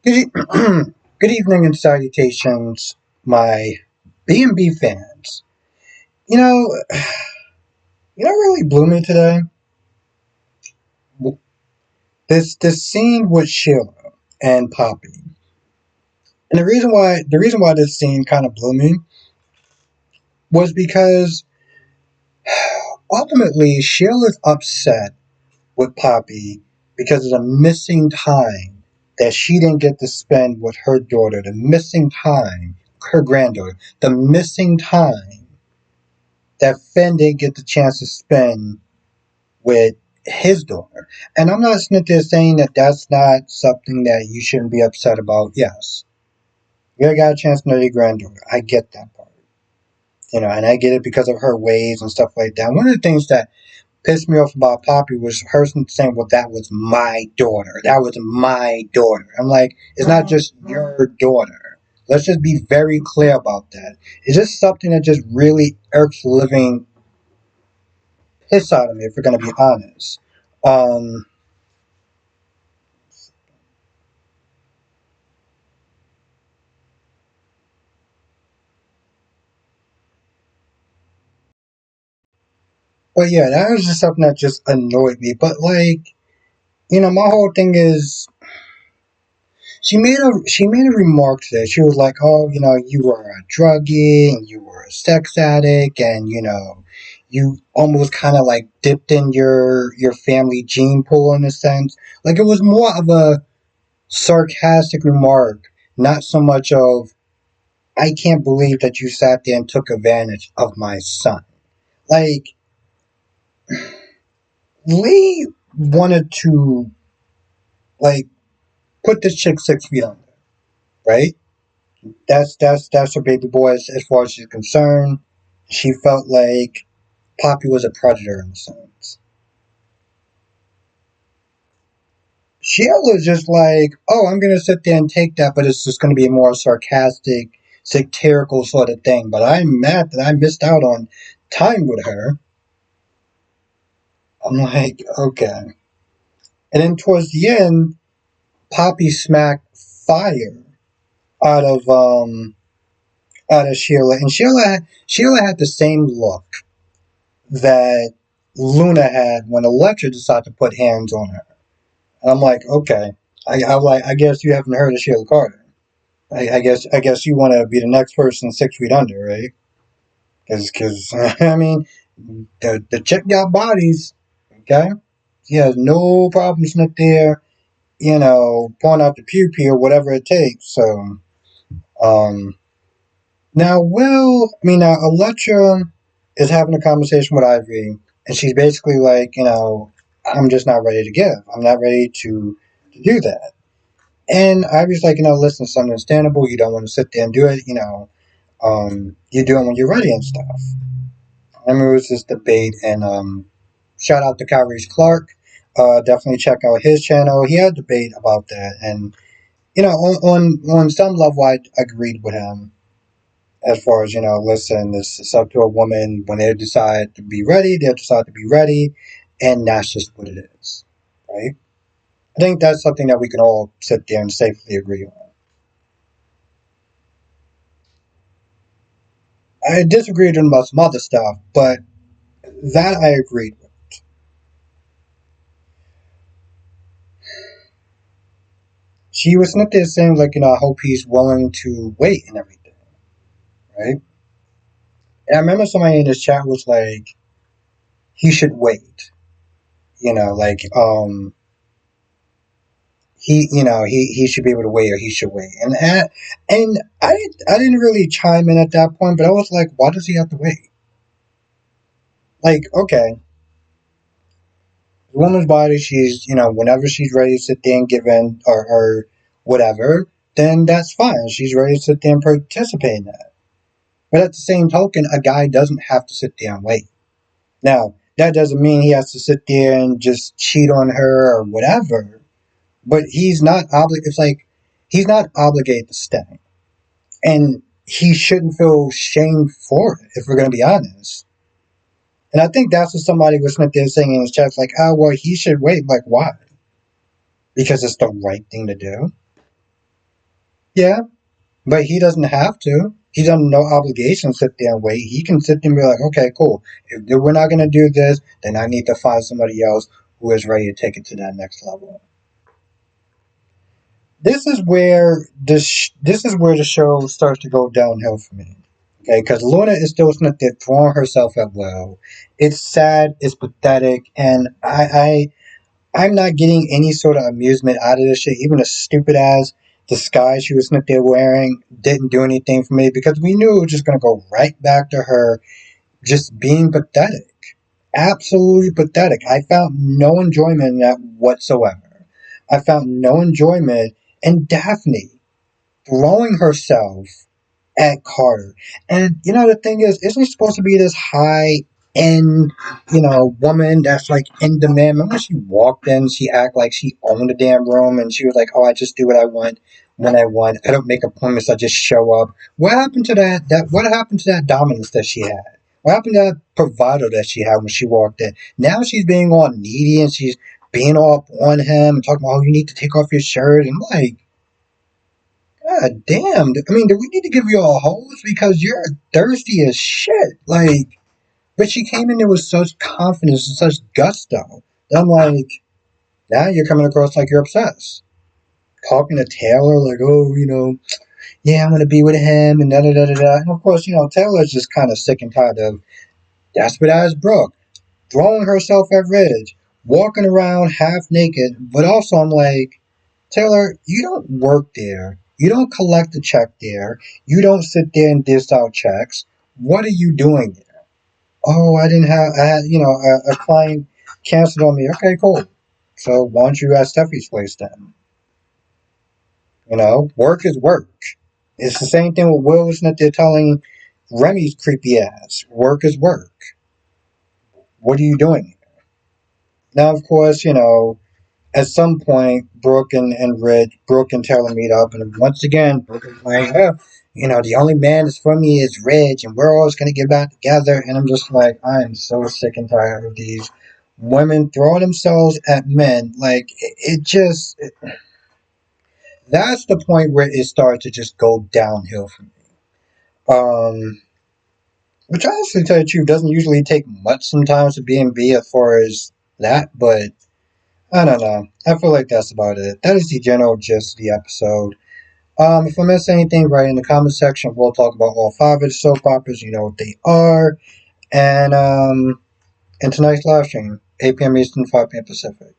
Good, good evening and salutations, my B&B fans. You know, you know what really blew me today? This scene with Sheila and Poppy. And the reason why this scene kind of blew me was because ultimately Sheila's upset with Poppy because of the missing time that she didn't get to spend with her daughter, the missing time, her granddaughter, the missing time that Finn didn't get the chance to spend with his daughter. And I'm not sitting there saying that that's not something that you shouldn't be upset about. Yes, you got a chance to know your granddaughter. I get that part. And I get it because of her ways and stuff like that. One of the things that pissed me off about Poppy was her saying, well, that was my daughter. That was my daughter. I'm like, it's not just your daughter. Let's just be very clear about that. It's just something that just really irks the living piss out of me, if we're going to be honest. Um, but yeah, that was just something that just annoyed me. But like, my whole thing is she made a remark today. She was like, "Oh, you were a druggie and you were a sex addict, and you almost kind of like dipped in your family gene pool in a sense." Like it was more of a sarcastic remark, not so much of "I can't believe that you sat there and took advantage of my son." Like Lee wanted to like put this chick 6 feet under, right? That's her baby boy as far as she's concerned. She felt like Poppy was a predator in a sense. Sheila was just like, oh, I'm gonna sit there and take that, but it's just gonna be a more sarcastic, satirical sort of thing. But I'm mad that I missed out on time with her. I'm like, okay. And then towards the end, Poppy smacked fire out of out of Sheila, and Sheila had the same look that Luna had when Elektra decided to put hands on her. And I'm like, okay, I'm like, I guess you haven't heard of Sheila Carter. I guess you want to be the next person 6 feet under, right? Because I mean, the chick got bodies, okay? She has no problem sitting up there, pouring out the pew pew or whatever it takes. So, um, now Electra is having a conversation with Ivy, and she's basically like, I'm just not ready to give. I'm not ready to do that. And Ivy's like, listen, it's understandable. You don't want to sit there and do it. You do it when you're ready and stuff. I remember it was this debate, and shout out to Kyrie Clark. Definitely check out his channel. He had a debate about that, and on some level, I agreed with him as far as listen, this is up to a woman when they decide to be ready. They decide to be ready, and that's just what it is, right? I think that's something that we can all sit there and safely agree on. I disagreed with him about some other stuff, but that I agreed with. She was not there saying like, I hope he's willing to wait and everything, right? And I remember somebody in this chat was like, he should wait, like he should be able to wait or he should wait. And I didn't really chime in at that point, but I was like, why does he have to wait? Like, okay, the woman's body, she's whenever she's ready to sit there and give in or whatever, then that's fine. She's ready to sit there and participate in that. But at the same token, a guy doesn't have to sit there and wait. Now, that doesn't mean he has to sit there and just cheat on her or whatever. But he's not obligated. It's like he's not obligated to stay. And he shouldn't feel shame for it, if we're going to be honest. And I think that's what somebody was there saying in his chat, like, oh, well, he should wait. Like, why? Because it's the right thing to do. Yeah, but he doesn't have to. He's under no obligation to sit there and wait. He can sit there and be like, okay, cool. If we're not going to do this, then I need to find somebody else who is ready to take it to that next level. This is where the show starts to go downhill for me. Okay, because Luna is still sitting there throwing herself at Will. It's sad, it's pathetic, and I'm not getting any sort of amusement out of this shit. Even the stupid ass disguise she was sitting there wearing didn't do anything for me because we knew it was just gonna go right back to her just being pathetic. Absolutely pathetic. I found no enjoyment in that whatsoever. I found no enjoyment in Daphne throwing herself at Carter. And the thing is, isn't she supposed to be this high end, woman that's like in demand? Remember she walked in, she acted like she owned the damn room and she was like, oh, I just do what I want when I want. I don't make appointments, I just show up. What happened to that what happened to that dominance that she had? What happened to that bravado that she had when she walked in? Now she's being all needy and she's being all up on him and talking about, oh, you need to take off your shirt. And I'm like, God damn. I mean, do we need to give you a hose? Because you're thirsty as shit. Like, but she came in there with such confidence and such gusto. I'm like, now you're coming across like you're obsessed. Talking to Taylor, like, oh, yeah, I'm going to be with him, and da da da da da. And of course, Taylor's just kind of sick and tired of desperate as Brooke, throwing herself at Ridge, walking around half naked. But also, I'm like, Taylor, you don't work there. You don't collect the check there. You don't sit there and dish out checks. What are you doing there? Oh, I had, a client canceled on me. Okay, cool. So why don't you at Steffi's place then? Work is work. It's the same thing with Will, isn't it? They're telling Remy's creepy ass. Work is work. What are you doing? Now, of course, at some point, Brooke and Taylor meet up, and once again, Brooke is like, oh, the only man that's for me is Ridge, and we're always going to get back together. And I'm just like, I am so sick and tired of these women throwing themselves at men. Like, that's the point where it starts to just go downhill for me. Which honestly, to tell you the truth, doesn't usually take much sometimes to B&B as far as that, but I don't know. I feel like that's about it. That is the general gist of the episode. If I miss anything, write in the comment section. We'll talk about all five of the soap operas. You know what they are. And tonight's live stream, 8 p.m. Eastern, 5 p.m. Pacific.